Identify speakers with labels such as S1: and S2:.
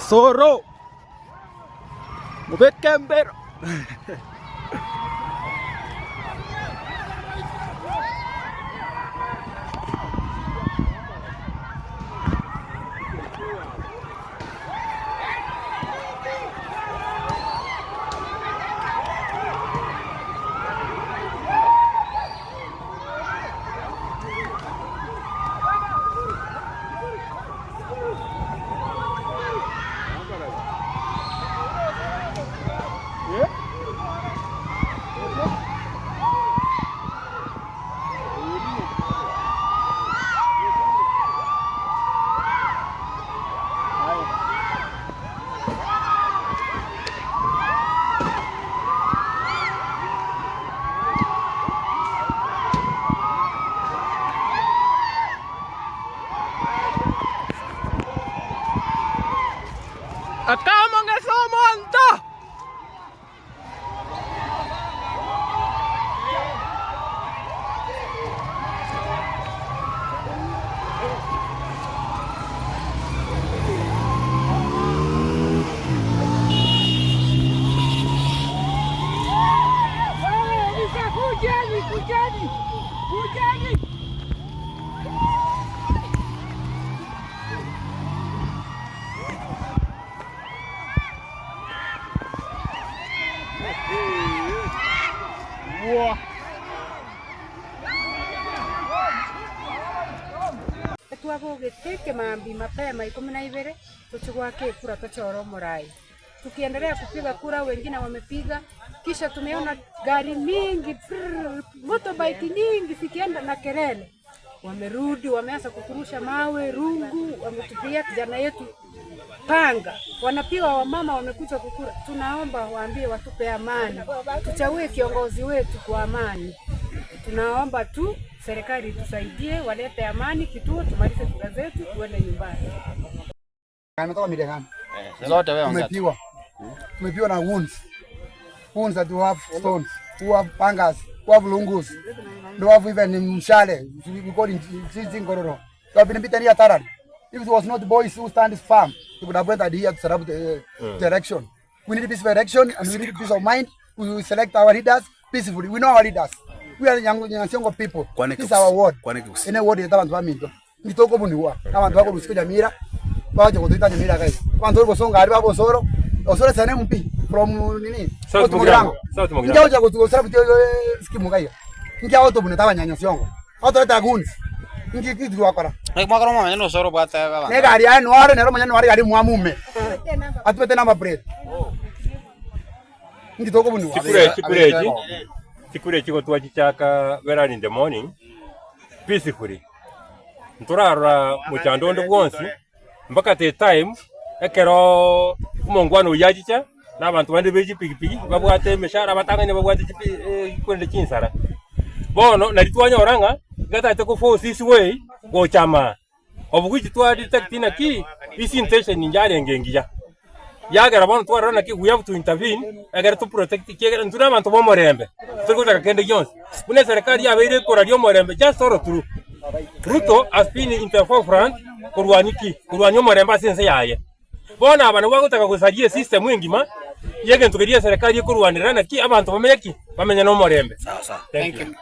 S1: Soro Getembe Akama nga somonto. Kujani. Wow.
S2: Tuagogete maambi mapema 12 tuchugwake kura tochoro morai. Tukiendelea kupiga kura, wengine wamepiga, kisha tumeona gari mingi, motorbike nyingi zikienda na kelele. Wamerudi, wameanza kukurusha mawe, rungu, wametupia kijana yetu panga. Wanapiga wamama wamekuja kukura. Tunaomba waambie watupe amani. Tuchague kiongozi wetu kwa amani. Tunaomba tu serikali tusaidie, walete amani kituo, tumalize kura zetu tuende nyumbani.
S3: Anatoka midegani. Zote wewe tumepiwa na wounds that you have stones, who have pangas, who have lungus, who have even mshale. We call it Zingororo. So I've been beaten here thoroughly. If it was not the boys who stand firm, we would have went here to set up the election. We need peaceful election and we need peace of mind. We will select our leaders peacefully. We know our leaders. We are Nyansiongo people. This is our ward. In a ward, you don't want me to. You talk about Niwa. I want to go to Kisii and Nyamira. I want to go to Nyamira, guys. I want to go to Soro. Osoro sana mpi from nini? South Mogirango. Ndio go to sababu skimu gaya. Ndio auto buneta Nyansiongo. Auto eta guns. Ndio kitu wakora.
S1: Mwakara mama neno soro bata baba.
S3: Ne gari ya noare ne romo nyano gari muamume. Atupete number plate. Ndio toko bunu.
S4: Chikure chiko twachichaka vera in the morning. Peacefully. Nturara muchandondo bwonsi mpaka the time ekero umongwano yajicha n'abantu bandi beji pigipigi babwate meshara batanganye babwate kwende chinsara bono naritwanya oranga gatate ko force this way go chama obuguchi twa detect na ki this intention njare ngengiya yagara bono twarana ki we have to intervene agara to protect kigera ntuna abantu bomorembe turikuta kende yonse une serikali yabeire koradio morembe just sort through Ruto has been in the forefront kurwanyo morembe sense yaye bona abantu bagutaka gusajie system ngima yege ntugeria serikali kurwanira naki abantu bamenya no morembe.
S1: Sawa. Thank you.